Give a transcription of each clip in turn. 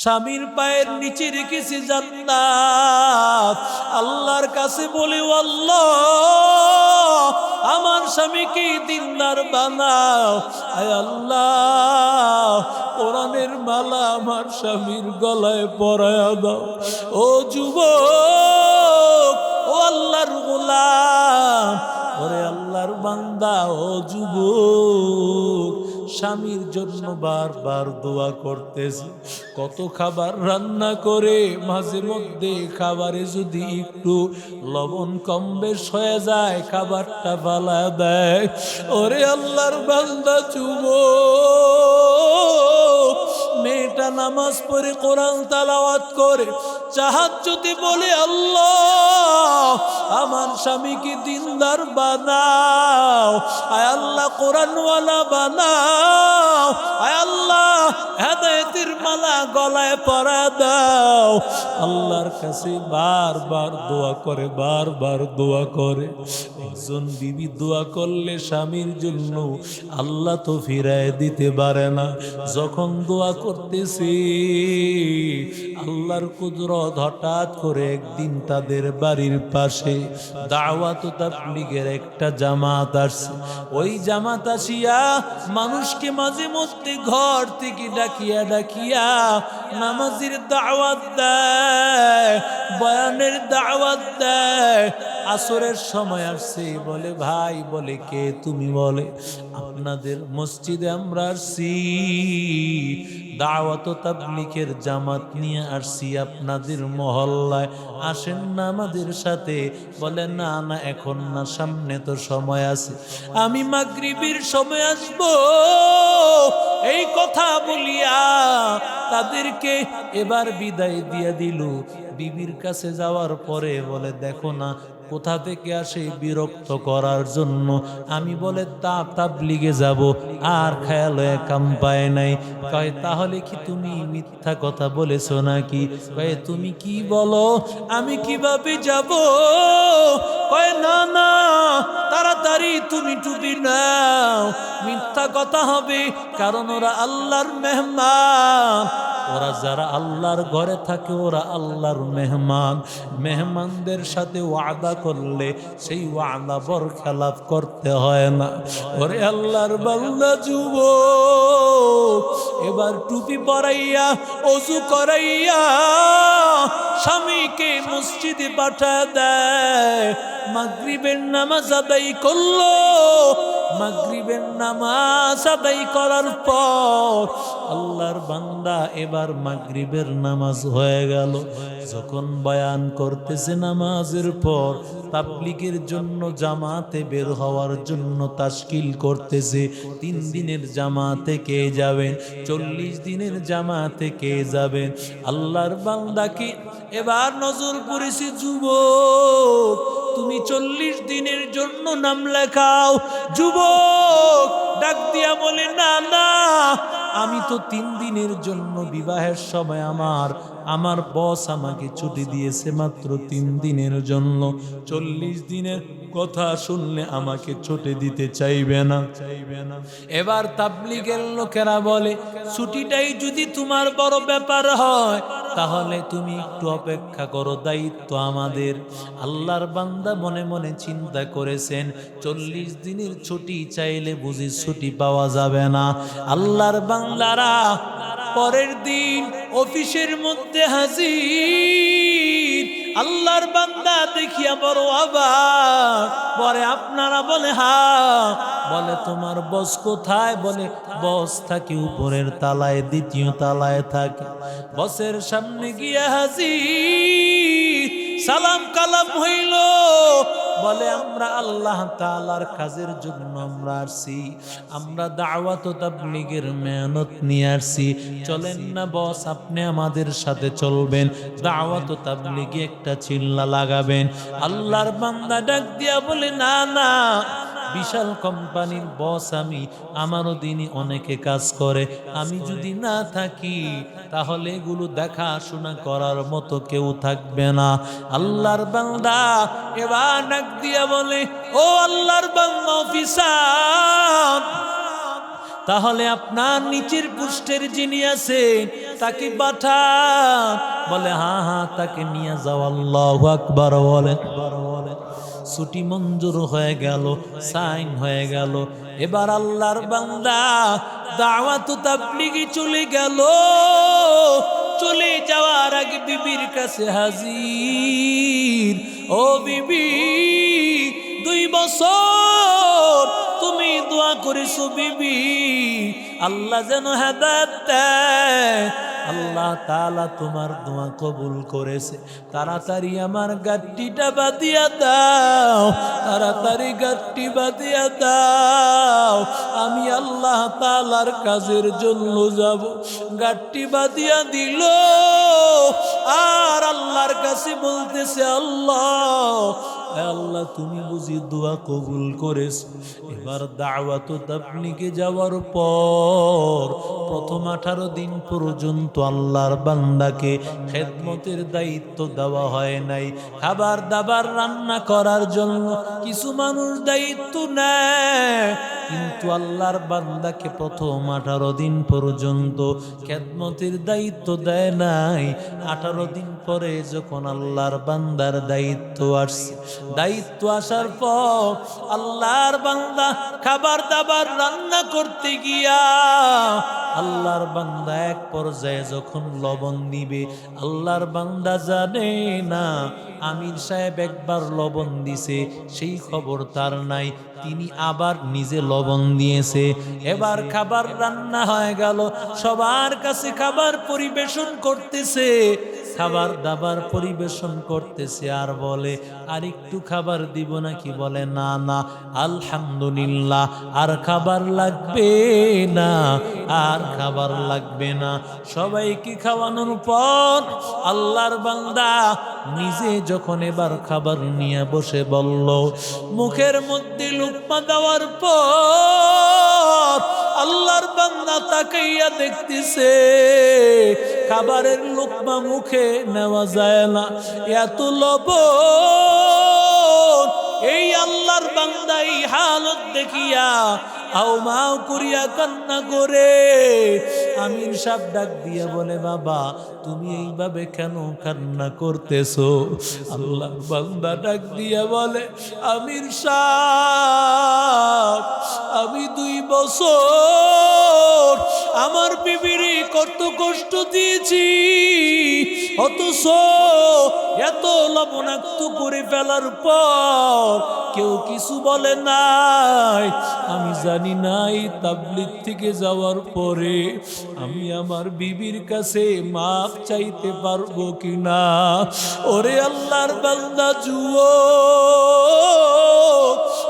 স্বামীর পায়ের নিচে রেখেছি জান্নাত। আল্লাহর কাছে বলি, ও আল্লাহ, আমার স্বামীকে দিনদার বানাও। আয় আল্লাহ, কোরআনের মালা আমার স্বামীর গলায় পরায়া দাও। ও যুবক, ও আল্লাহর গোলাম, ওরে আল্লাহর বান্দা, ও যুবক, স্বামীর জন্য বারবার দোয়া করতেছে। কত খাবার রান্না করে মাঝে মধ্যে খাবারে যদি একটু লবণ কম বেশ হয়ে যায়, খাবারটা ফালা দেয়। ওরে আল্লাহর বান্দা যুবক, মেয়েটা নামাজ পড়ে কোরআন তেলাওয়াত করে তাহাজ্জুদে বলে, আল্লাহ, আমার স্বামীকে দিনদার বানাও। আয় আল্লাহ, কোরআনওয়ালা বানাও। আয় আল্লাহ, হেদায়েতের মালা গলায় পরা দাও। আল্লাহর কাছে বারবার দোয়া করে, বারবার দোয়া করে। একজন বিবি দোয়া করলে স্বামীর জন্য আল্লাহ তো ফিরায় দিতে পারে না। যখন দোয়া করতেছি, আল্লাহর কুদরত, হঠাৎ করে একদিন তাদের বাড়ির পাশে দাওয়াত ও তাবলীগের একটা জামাত আসছে। ওই জামাত আসিয়া মানুষকে মাঝে মধ্যে ঘর থেকে ডাকিয়া ডাকিয়া নামাজের দাওয়াত দেয়, বয়ানের দাওয়াত দেয়। আসরের সময় আসছে, বলে, ভাই, বলে, কে তুমি? বলে, আপনাদের মসজিদে আমরা আসছি, দাওয়াত ও তাবলীগের জামাত নিয়ে আসছি, আপনাদের মহল্লায় আসেন না আমাদের সাথে। বলে, না না, এখন না, সামনে তো সময় আছে, আমি মাগরিবের সময় আসব। এই কথা বলিয়া তাদেরকে এবার বিদায় দিয়া দিল। বিবির কাছে যাওয়ার পরে বলে, দেখো না, কোথা থেকে আসে বিরক্ত করার জন্য। আমি বলে, তাবলীগে যাব, আর খেয়াল কাম পায় নাই। কয়, তাহলে কি তুমি মিথ্যা কথা বলেছো নাকি? কয়, তুমি কি বলো, আমি কিভাবে যাব? কয়, না না, তাড়াতাড়ি তুমি টুপি নাও, মিথ্যা কথা হবে, কারণ ওরা আল্লাহর মেহমান। ওরা যারা আল্লাহর ঘরে থাকে, ওরা আল্লাহর মেহমান। মেহমানদের সাথে ওয়াদা করলে সেই ওয়াদা বরখেলাপ করতে হয় না। ওরে আল্লাহর বান্দা যুবক, এবার টুপি পরাইয়া, ওযু করাইয়া স্বামীকে মসজিদে পাঠায় দেয়। মাগরিবের নামাজ আদায় করলো। মাগরিবের নামাজ আদায় করার পর আল্লাহর বান্দা এবার মাগরিবের নামাজ হয়ে গেল। যখন বয়ান করতেছে নামাজের পর, তাবলীগের জন্য জামাতে বের হওয়ার জন্য তাশকিল করতেছে। 3 দিনের জামাতে কে যাবেন, 40 দিনের জামাতে কে যাবেন? আল্লাহর বান্দাকে এবার নজর করেছে, যুবক, তুমি 40 দিনের জন্য নাম লেখাও। যুবক ডাক দিয়া বলে, না না, আমি তো 3 দিনের জন্য, বিবাহের সময় আমার বস আমাকে ছুটি দিয়েছে মাত্র 3 দিনের জন্য। 40 দিনের কথা শুনলে আমাকে ছুটি দিতে চাইবে না। এবার তাবলীগের লোকেরা বলে, ছুটিটাই যদি তোমার বড় ব্যাপার হয়, তাহলে তুমি একটু অপেক্ষা করো, দায়িত্ব আমাদের। আল্লাহর বান্দা মনে মনে চিন্তা করেছেন, 40 দিনের ছুটি চাইলে বুঝি ছুটি পাওয়া যাবে না। আল্লাহর বান্দারা পরের দিন অফিসের মধ্যে হাজির। আল্লাহর বান্দা দেখিয়া বড় অবাক। পরে আপনারা বলে, হ্যাঁ। বলে, তোমার বস কোথায়? বলে, বস থাকে উপরের তালায়, 2য় তালায় থাকে। বসের সামনে গিয়া হাজির, সালাম কালাম হইল। বলে, আমরা আল্লাহ তাআলার কাজের জন্য আমরা আসছি, আমরা দাওয়াত ও তাবলীগের মেহনত নিয়ে আসছি, চলেন না বস, আপনি আমাদের সাথে চলবেন, দাওয়াত ও তাবলীগে একটা চিল্লা লাগাবেন। আল্লাহর বান্দা ডাক দিয়া বলে, না না, বিশাল কোম্পানির বস আমি, আমারও দিনই অনেকে কাজ করে, আমি যদি না থাকি তাহলে এগুলো দেখাশোনা করার মতো কেউ থাকবে না। আল্লাহর বান্দা এবার ডাক দিয়া বলে, ও আল্লাহর বান্দা অফিসার, তাহলে আপনার নিচের পুষ্টের যিনি আছেন তাকে পাঠান। বলে হ্যাঁ হ্যাঁ, তাকে নিয়ে যাও। আল্লাহু আকবার বলেন। ছুটি মঞ্জুর হয়ে গেল, সাইন হয়ে গেল। এবার আল্লাহর বান্দা দাওয়াত তাবলীগি চলে গেল। চলে যাওয়ার আগে বিবির কাছে হাজির। ও বিবি, 2 বছর তুমি দোয়া করেছো বিবি, আল্লাহ যেন হেদায়েত দেয়। আল্লাহ তাআলা তোমার দোয়া কবুল করেছে। তাড়াতাড়ি আমার গাড়িটা বাঁধিয়া দাও, তাড়াতাড়ি গাড়ি বাঁধিয়া দাও, আমি আল্লাহ তাআলার কাজের জন্য যাব। গাড়ি বাঁধিয়া দিল, আর আল্লাহর কাছে বলতেছে, আল্লাহ আল্লাহ তুমি বুঝি দোয়া কবুল করেছো। এবার দাওয়াত তাবলীগে যাওয়ার পর প্রথম 18 দিন পর্যন্ত আল্লাহর বান্দাকে খেদমতের দায়িত্ব দেওয়া হয় নাই। খাবার দাবার রান্না করার জন্য কিছু মানুষ দায়িত্ব নেয়, কিন্তু আল্লাহর বান্দাকে প্রথম 18 দিন পর্যন্ত খেদমতের দায়িত্ব দেয় নাই। 18 দিন পরে যখন আল্লাহর বান্দার দায়িত্ব আসছে, দায়িত্ব আসার পর আল্লাহর বান্দা খাবার দাবার রান্না করতে গিয়া আল্লাহর বান্দা এক পর্যায়ে যখন লবণ দিবে, আল্লাহর বান্দা জানে না আমির সাহেব একবার লবণ দিছে, সেই খবর তার নাই। তিনি আবার নিজে লবণ দিয়েছে। এবার খাবার রান্না হয়ে গেল, সবার কাছে খাবার পরিবেশন করতেছে, খাবার দাবার পরিবেশন করতেছে, আর বলে আর একটু খাবার দিব নাকি? বলে না না আলহামদুলিল্লাহ, আর খাবার লাগবে না, আর খাবার লাগবে না। সবাইকে খাওয়ানোর পর আল্লাহর বান্দা নিজে যখন এবার খাবার নিয়ে বসে বলল, মুখের মধ্যে লুকমা দেওয়ার পর আল্লাহর বান্দা তাকাইয়া দেখতেছে খাবারের লুকমা মুখে নেওয়া যায় না, এত লবণ। এই আল্লাহর বান্দা এই হালত দেখিয়া আও মাও করিয়া কান্না করে। আমির সাহেব ডাক দিয়া বলে, বাবা তুমি এইভাবে কেন কান্না করতেছো? আল্লাহর বান্দা ডাক দিয়া বলে, আমির সাহেব আমি 2 বছর আমার বিবিরে কত কষ্ট দিয়েছি, অথচ এত লবণাক্ত করে ফেলার পর কেউ কিছু বলে নাই। আমি জানি না এই তাবলীগ থেকে যাওয়ার পরে আমি আমার বিবির কাছে মাপ চাইতে পারবো কিনা। ওরে আল্লাহর বান্দা যুবক,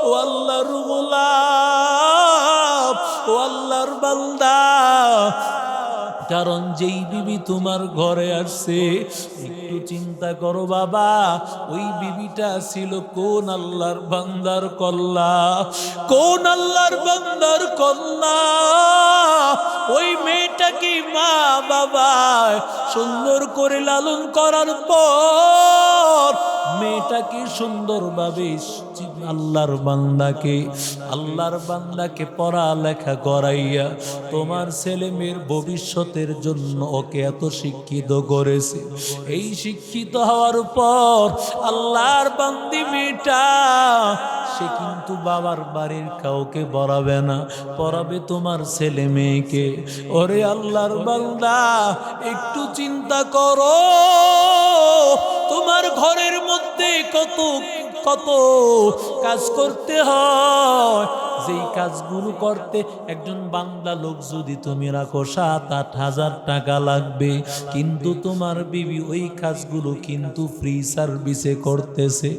ও আল্লাহর গোলাম, ও আল্লাহর বান্দা, কারণ যেই বিবি তোমার ঘরে আসছে একটু চিন্তা করো বাবা, ওই বিবিটা ছিল কোন আল্লাহর বান্দার কল্লা, কোন আল্লাহর বান্দার কল্লা। ওই মেয়েটাকে মা বাবা সুন্দর করে লালন করার পর মেয়েটাকে সুন্দরভাবে আল্লাহর বান্দাকে পড়ালেখা করাইয়া তোমার ছেলে মেয়ের ভবিষ্যতের জন্য ওকে এত শিক্ষিত করেছে। এই শিক্ষিত হওয়ার পর আল্লাহর বান্দি মেয়েটা সে কিন্তু বাবার বাড়ির কাউকে পড়াবে না, পড়াবে তোমার ছেলে মেয়েকে। ওরে আল্লাহর বান্দা একটু চিন্তা করো, তোমার ঘরের মধ্যে কত কত কাজ করতে হয়, যেই কাজগুলো করতে একজন বান্দা লোক যদি তুমি রাখো 7-8 হাজার টাকা লাগবে, কিন্তু তোমার বিবি ওই কাজগুলো কিন্তু ফ্রি সার্ভিসে করতেছে।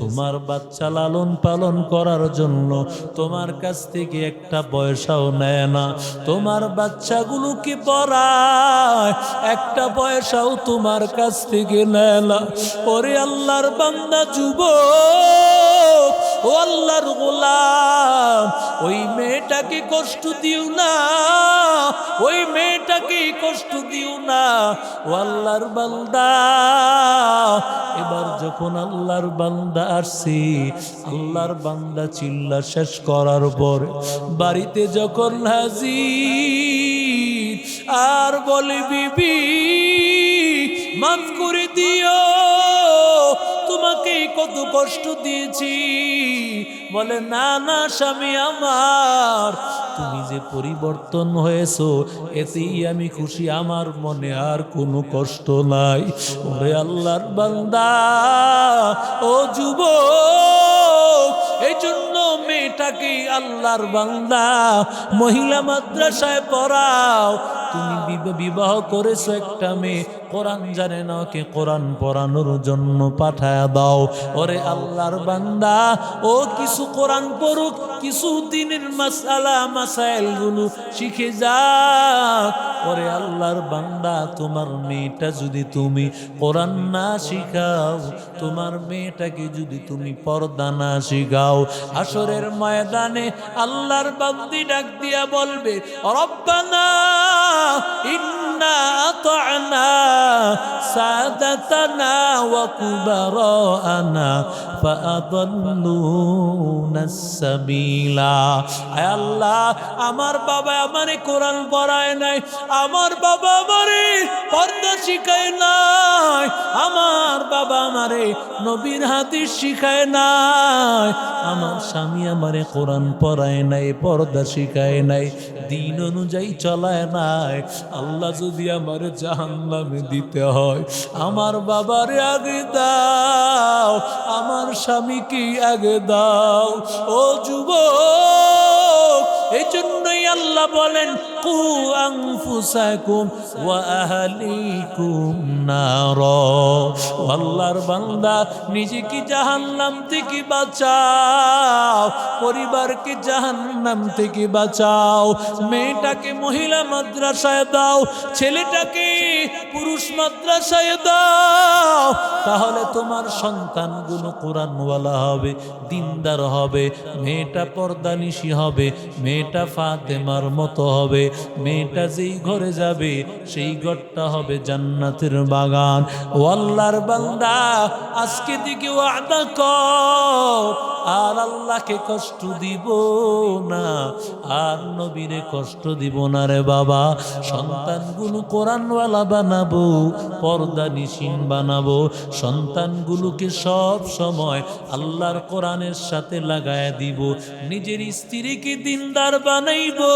তোমার বাচ্চা লালন পালন করার জন্য তোমার কাছ থেকে একটা পয়সাও নেয় না, তোমার বাচ্চাগুলোকে পড়ায় একটা পয়সাও তোমার কাছ থেকে নেয় না। ওরে আল্লাহর বান্দা যুবক, ও ও আল্লাহর গোলাম, ওই মেয়েটাকে কষ্ট দিও না, ওই মেয়েটাকে কষ্ট দিও না। ও আল্লাহর বান্দা, এবার যখন আল্লাহর বান্দা আসছে, আল্লাহর বান্দা চিল্লা শেষ করার পর বাড়িতে যখন হাজির, আর বলে বিবি মাফ করে দিও, তোমাকে কত কষ্ট দিয়েছি। বলে না না স্বামী আমার, তুমি যে পরিবর্তন হয়েছো এতেই আমি খুশি, আমার মনে আর কোনো কষ্ট নাই। ওরে আল্লাহর বান্দা, ও যুবক, এই জন্য মেয়েটাকে আল্লাহর বান্দা মহিলা মাদ্রাসায় পড়াও। তুমি বিবাহ করেছো একটা মেয়ে, কোরআন জানে না, ওকে কোরআন পড়ানোর জন্য পাঠায় দাও। ওরে আল্লাহর বান্দা, ও কিছু কোরআন পড়ুক, কিছু দিনের মাসালা মাসাইল গুলো শিখে যাক। ওরে আল্লাহর বান্দা, তোমার মেয়েটা যদি তুমি কোরআন না শিখাও, তোমার মেয়েটাকে যদি তুমি পর্দা না শিখাও, হাসরের ময়দানে আল্লাহর বান্দি ডাক দিয়া বলবে, রব্বানা ইন্না আতা'না সাদাতানা ওয়া কুবারানা ফাআদাল্লুনাস সাবিলা। আয় আল্লাহ, আমার বাবা আমারে কোরআন পড়ায় নাই, আমার বাবা আমারে পর্দা শিখায় নাই, আমার বাবা আমারে নবীর হাদিস শিখায় নাই, আমার স্বামী আমারে কোরআন পড়ায় নাই, পর্দা শিখায় নাই, দিন অনুযায়ী চলায় নাই। আল্লাহ যদি আমার জাহান্নামে দিতে হয়, আমার বাবারে আগে দাও, আমার স্বামীকে আগে দাও। ও যুবক, এই জন্যই আল্লাহ বলেন, কু আনফুসাকুম ওয়া আহলিকুম নার। আল্লাহর বান্দা, নিজেকে জাহান্নাম থেকে বাঁচাও, পরিবারকে জাহান্নাম থেকে বাঁচাও। মেয়েটাকে মহিলা মাদ্রাসায় দাও, ছেলেটাকে পুরুষ মাদ্রাসায় দাও, তাহলে তোমার সন্তানগুলো কোরআনওয়ালা হবে, দিনদার হবে, মেয়েটা পর্দানিশী হবে, মেয়েটা ফাতেমার মতো হবে, মেয়েটা যেই ঘরে যাবে সেই ঘরটা হবে জান্নাতের বাগান। ও আল্লাহর বান্দা, আজকে দিকে ওয়াদা কর, আর আল্লাহকে কষ্ট দিব না, আর নবীরে কষ্ট দিব না রে বাবা। সন্তানগুলো কোরআনওয়ালা বানাবো, পর্দানিশীন বানাবো, সন্তানগুলোকে সব সময় আল্লাহর কোরআনের সাথে লাগায় দিব, নিজের স্ত্রীকে দিনদার বানাইবো।